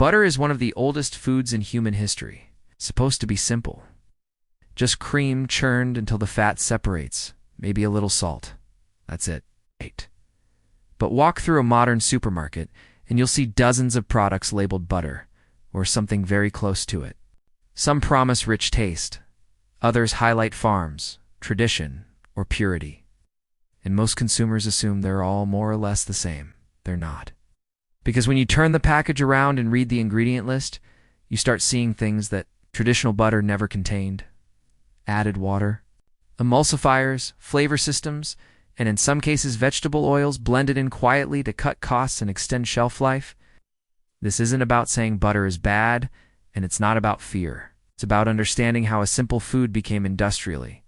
Butter is one of the oldest foods in human history. It's supposed to be simple. Just cream churned until the fat separates, maybe a little salt. That's it. Right. But walk through a modern supermarket and you'll see dozens of products labeled butter, or something very close to it. Some promise rich taste. Others highlight farms, tradition, or purity. And most consumers assume they're all more or less the same. They're not. Because when you turn the package around and read the ingredient list, you start seeing things that traditional butter never contained. Added water, emulsifiers, flavor systems, and in some cases vegetable oils blended in quietly to cut costs and extend shelf life. This isn't about saying butter is bad, and it's not about fear. It's about understanding how a simple food became industrially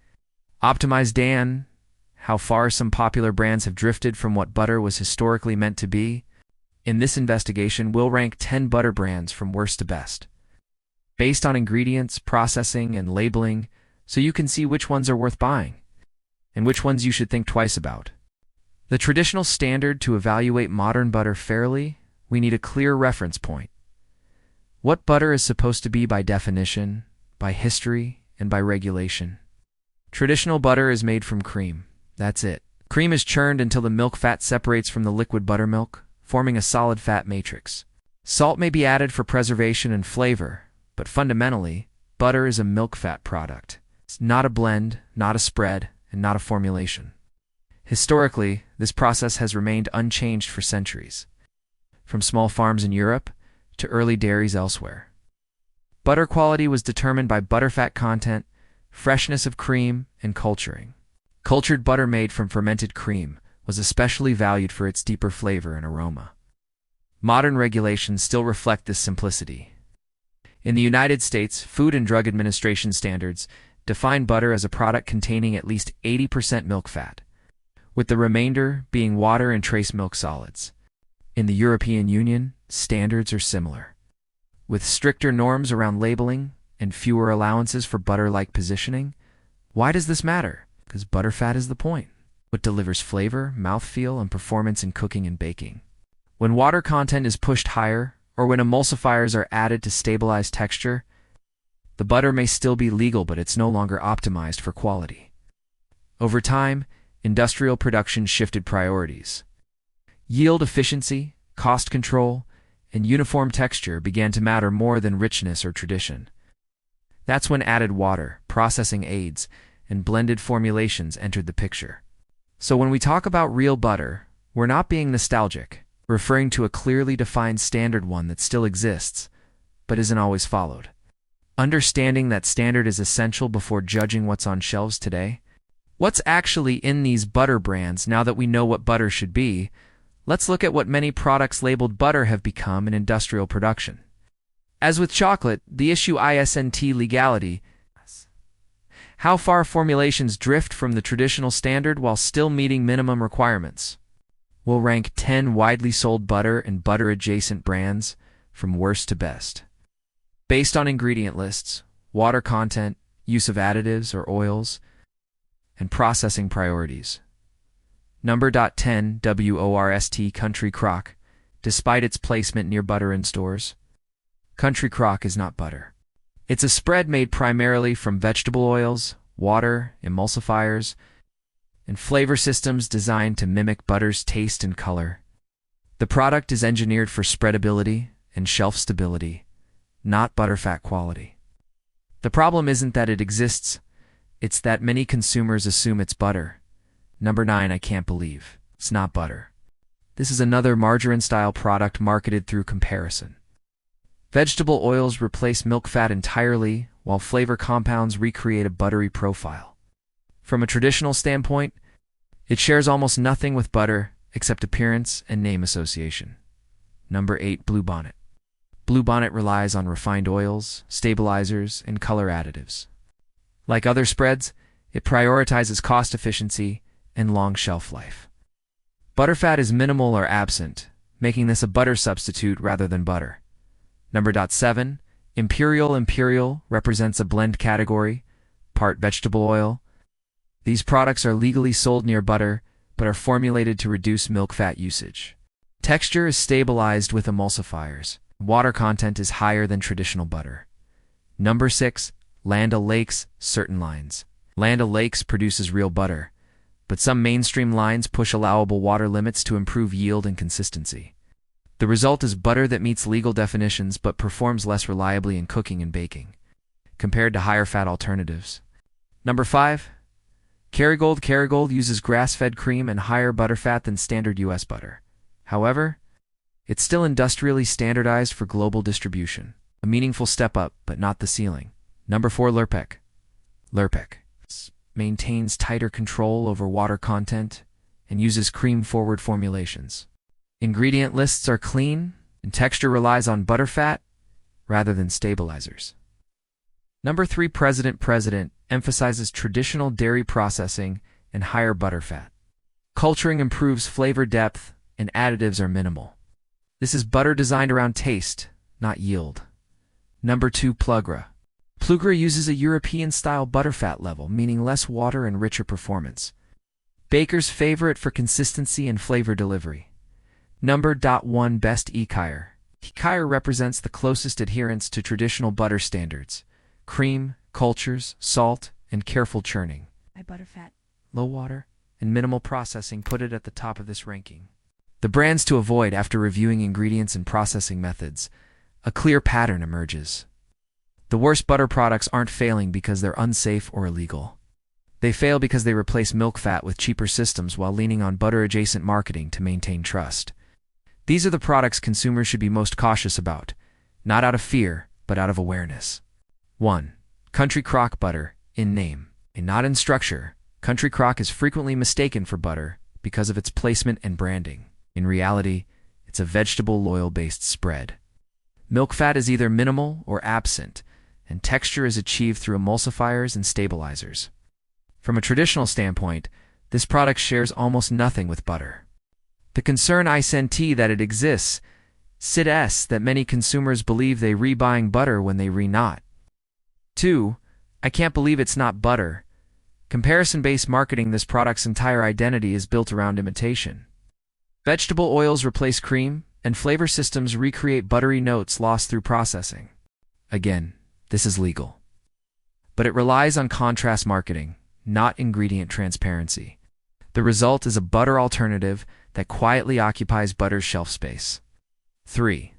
optimized and how far some popular brands have drifted from what butter was historically meant to be. In this investigation, we'll rank 10 butter brands from worst to best, based on ingredients, processing, and labeling, so you can see which ones are worth buying and which ones you should think twice about. The traditional standard to evaluate modern butter fairly, we need a clear reference point. What butter is supposed to be by definition, by history, and by regulation. Traditional butter is made from cream. That's it. Cream is churned until the milk fat separates from the liquid buttermilk, forming a solid fat matrix. Salt may be added for preservation and flavor, but fundamentally, butter is a milk fat product. It's not a blend, not a spread, and not a formulation. Historically, this process has remained unchanged for centuries, from small farms in Europe to early dairies elsewhere. Butter quality was determined by butterfat content, freshness of cream, and culturing. Cultured butter made from fermented cream was especially valued for its deeper flavor and aroma. Modern regulations still reflect this simplicity. In the United States, Food and Drug Administration standards define butter as a product containing at least 80% milk fat, with the remainder being water and trace milk solids. In the European Union, standards are similar, with stricter norms around labeling and fewer allowances for butter-like positioning. Why does this matter? Because butterfat is the point. What delivers flavor, mouthfeel, and performance in cooking and baking. When water content is pushed higher, or when emulsifiers are added to stabilize texture, the butter may still be legal, but it's no longer optimized for quality. Over time, industrial production shifted priorities. Yield efficiency, cost control, and uniform texture began to matter more than richness or tradition. That's when added water, processing aids, and blended formulations entered the picture. So when we talk about real butter, we're not being nostalgic, referring to a clearly defined standard, one that still exists, but isn't always followed. Understanding that standard is essential before judging what's on shelves today. What's actually in these butter brands? Now that we know what butter should be, let's look at what many products labeled butter have become in industrial production. As with chocolate, the issue isn't legality. How far formulations drift from the traditional standard while still meeting minimum requirements. We'll rank 10 widely sold butter and butter-adjacent brands from worst to best, based on ingredient lists, water content, use of additives or oils, and processing priorities. Number 10, WORST Country Crock. Despite its placement near butter in stores, Country Crock is not butter. It's a spread made primarily from vegetable oils, water, emulsifiers, and flavor systems designed to mimic butter's taste and color. The product is engineered for spreadability and shelf stability, not butterfat quality. The problem isn't that it exists, it's that many consumers assume it's butter. Number 9, I can't believe it's not butter. This is another margarine-style product marketed through comparison. Vegetable oils replace milk fat entirely, while flavor compounds recreate a buttery profile. From a traditional standpoint, it shares almost nothing with butter except appearance and name association. Number 8, Bluebonnet. Bluebonnet relies on refined oils, stabilizers, and color additives. Like other spreads, it prioritizes cost efficiency and long shelf life. Butterfat is minimal or absent, making this a butter substitute rather than butter. Number 7, Imperial. Imperial represents a blend category, part vegetable oil. These products are legally sold near butter, but are formulated to reduce milk fat usage. Texture is stabilized with emulsifiers. Water content is higher than traditional butter. Number 6. Land O'Lakes certain lines. Land O'Lakes produces real butter, but some mainstream lines push allowable water limits to improve yield and consistency. The result is butter that meets legal definitions but performs less reliably in cooking and baking, compared to higher fat alternatives. Number 5. Kerrygold. Kerrygold uses grass-fed cream and higher butterfat than standard U.S. butter. However, it's still industrially standardized for global distribution. A meaningful step up, but not the ceiling. Number 4. Lurpak. Lurpak maintains tighter control over water content and uses cream-forward formulations. Ingredient lists are clean, and texture relies on butterfat rather than stabilizers. Number 3. President emphasizes traditional dairy processing and higher butterfat. Culturing improves flavor depth, and additives are minimal. This is butter designed around taste, not yield. Number 2. Plugra. Plugra uses a European-style butterfat level, meaning less water and richer performance. Bakers favor it for consistency and flavor delivery. Number 1. Best Ekire. Ekire represents the closest adherence to traditional butter standards. Cream, cultures, salt, and careful churning. High butterfat, Low water, and minimal processing put it at the top of this ranking. The brands to avoid after reviewing ingredients and processing methods. A clear pattern emerges. The worst butter products aren't failing because they're unsafe or illegal. They fail because they replace milk fat with cheaper systems while leaning on butter-adjacent marketing to maintain trust. These are the products consumers should be most cautious about, not out of fear, but out of awareness. 1. Country Crock butter, in name, and not in structure. Country Crock is frequently mistaken for butter because of its placement and branding. In reality, it's a vegetable oil-based spread. Milk fat is either minimal or absent, and texture is achieved through emulsifiers and stabilizers. From a traditional standpoint, this product shares almost nothing with butter. The concern I senti that it exists, that many consumers believe they re-buying butter when they re-not. 2. I can't believe it's not butter. Comparison-based marketing. This product's entire identity is built around imitation. Vegetable oils replace cream, and flavor systems recreate buttery notes lost through processing. Again, this is legal. But it relies on contrast marketing, not ingredient transparency. The result is a butter alternative that quietly occupies butter's shelf space. 3.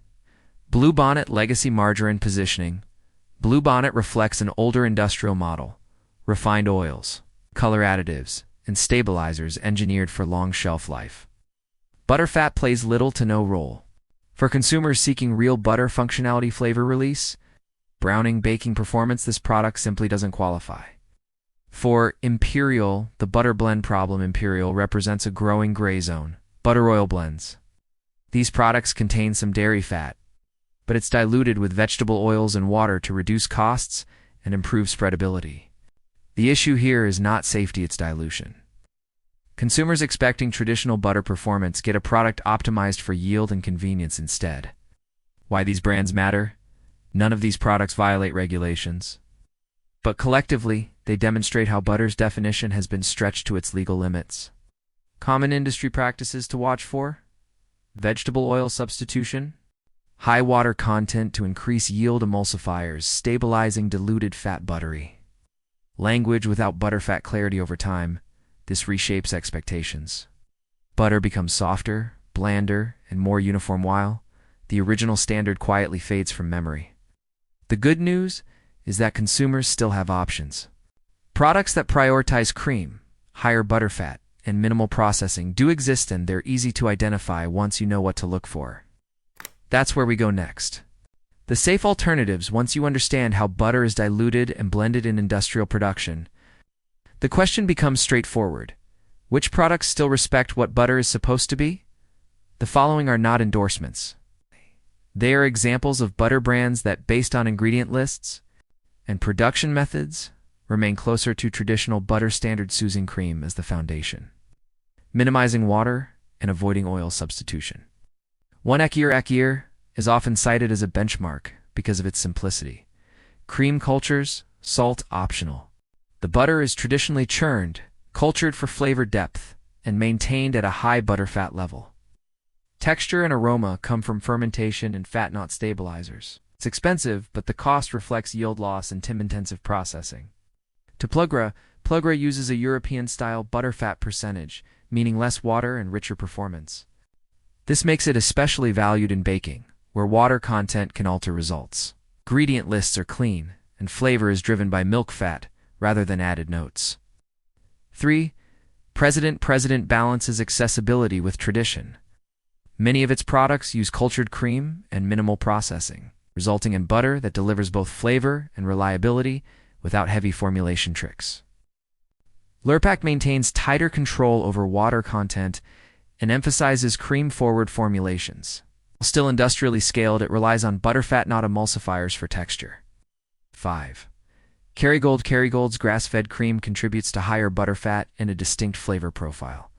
Bluebonnet legacy margarine positioning. Bluebonnet reflects an older industrial model. Refined oils, color additives, and stabilizers engineered for long shelf life. Butterfat plays little to no role. For consumers seeking real butter functionality, flavor release, browning, baking performance, this product simply doesn't qualify. For Imperial, the butter blend problem. Imperial represents a growing gray zone. Butter oil blends. These products contain some dairy fat, but it's diluted with vegetable oils and water to reduce costs and improve spreadability. The issue here is not safety, it's dilution. Consumers expecting traditional butter performance get a product optimized for yield and convenience instead. Why these brands matter? None of these products violate regulations, but collectively, they demonstrate how butter's definition has been stretched to its legal limits. Common industry practices to watch for: vegetable oil substitution, high water content to increase yield, emulsifiers, stabilizing diluted fat, buttery. Language without butterfat clarity. Over time, this reshapes expectations. Butter becomes softer, blander, and more uniform while the original standard quietly fades from memory. The good news is that consumers still have options. Products that prioritize cream, higher butterfat, and minimal processing do exist, and they're easy to identify once you know what to look for. That's where we go next. The safe alternatives. Once you understand how butter is diluted and blended in industrial production, the question becomes straightforward. Which products still respect what butter is supposed to be? The following are not endorsements. They are examples of butter brands that, based on ingredient lists and production methods, remain closer to traditional butter standards, using cream as the foundation, minimizing water, and avoiding oil substitution. 1. Ekire is often cited as a benchmark because of its simplicity. Cream cultures, salt optional. The butter is traditionally churned, cultured for flavor depth, and maintained at a high butterfat level. Texture and aroma come from fermentation and fat not stabilizers. It's expensive, but the cost reflects yield loss and time-intensive processing. To Plugra uses a European-style butterfat percentage, meaning less water and richer performance. This makes it especially valued in baking, where water content can alter results. Ingredient lists are clean, and flavor is driven by milk fat rather than added notes. 3. President balances accessibility with tradition. Many of its products use cultured cream and minimal processing, resulting in butter that delivers both flavor and reliability without heavy formulation tricks. Lurpak maintains tighter control over water content and emphasizes cream-forward formulations. While still industrially scaled, it relies on butterfat not emulsifiers for texture. 5. Kerrygold's grass-fed cream contributes to higher butterfat and a distinct flavor profile.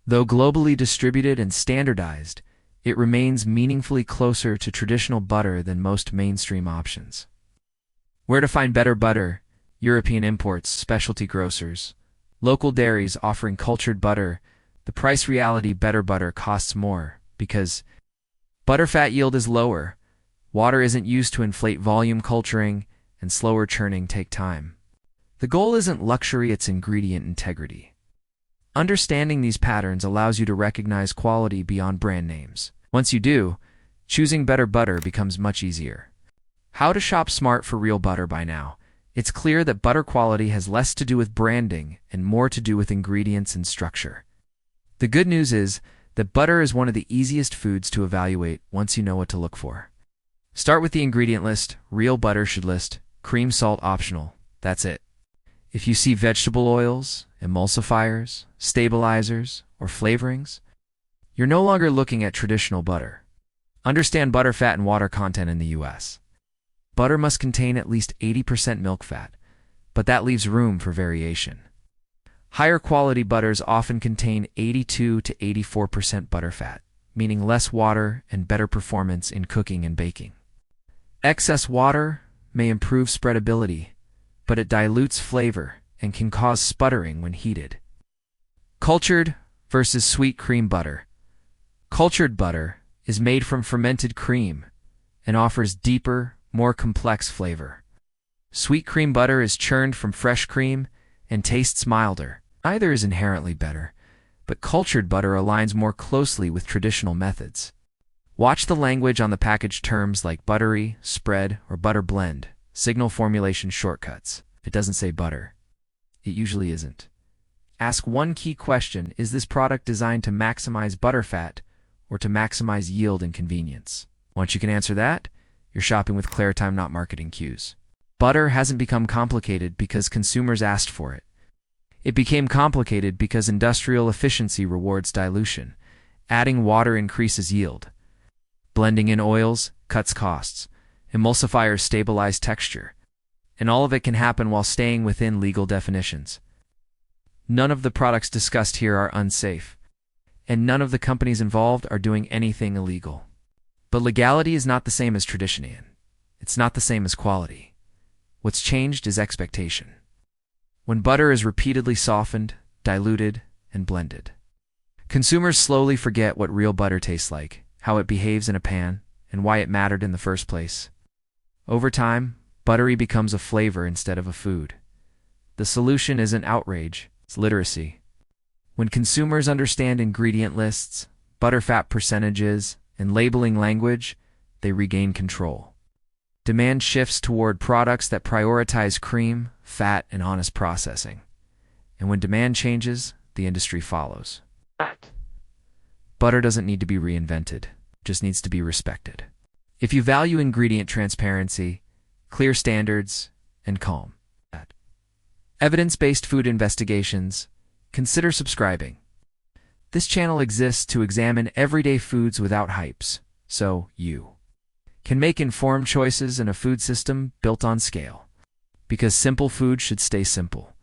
Though globally distributed and standardized, it remains meaningfully closer to traditional butter than most mainstream options. Where to find better butter? European imports, specialty grocers, local dairies offering cultured butter. The price reality: better butter costs more because butterfat yield is lower, water isn't used to inflate volume, culturing and slower churning take time. The goal isn't luxury, it's ingredient integrity. Understanding these patterns allows you to recognize quality beyond brand names. Once you do, choosing better butter becomes much easier. How to shop smart for real butter? By now, it's clear that butter quality has less to do with branding and more to do with ingredients and structure. The good news is that butter is one of the easiest foods to evaluate once you know what to look for. Start with the ingredient list. Real butter should list cream, salt optional. That's it. If you see vegetable oils, emulsifiers, stabilizers, or flavorings, you're no longer looking at traditional butter. Understand butterfat and water content in the US. Butter must contain at least 80% milk fat, but that leaves room for variation. Higher quality butters often contain 82 to 84% butterfat, meaning less water and better performance in cooking and baking. Excess water may improve spreadability, but it dilutes flavor and can cause sputtering when heated. Cultured versus sweet cream butter. Cultured butter is made from fermented cream and offers deeper, more complex flavor. Sweet cream butter is churned from fresh cream and tastes milder. Neither is inherently better, but cultured butter aligns more closely with traditional methods. Watch the language on the package. Terms like buttery, spread, or butter blend signal formulation shortcuts. If it doesn't say butter, it usually isn't. Ask one key question: is this product designed to maximize butterfat or to maximize yield and convenience? Once you can answer that, you're shopping with Claritime, not marketing cues. Butter hasn't become complicated because consumers asked for it. It became complicated because industrial efficiency rewards dilution. Adding water increases yield. Blending in oils cuts costs. Emulsifiers stabilize texture. And all of it can happen while staying within legal definitions. None of the products discussed here are unsafe, and none of the companies involved are doing anything illegal. But legality is not the same as tradition, and it's not the same as quality. What's changed is expectation. When butter is repeatedly softened, diluted, and blended, consumers slowly forget what real butter tastes like, how it behaves in a pan, and why it mattered in the first place. Over time, buttery becomes a flavor instead of a food. The solution isn't outrage, it's literacy. When consumers understand ingredient lists, butterfat percentages, and labeling language, they regain control. Demand shifts toward products that prioritize cream, fat, and honest processing. And when demand changes, the industry follows. Butter doesn't need to be reinvented, it just needs to be respected. If you value ingredient transparency, clear standards, and calm evidence-based food investigations, consider subscribing. This channel exists to examine everyday foods without hypes, so you can make informed choices in a food system built on scale. Because simple food should stay simple.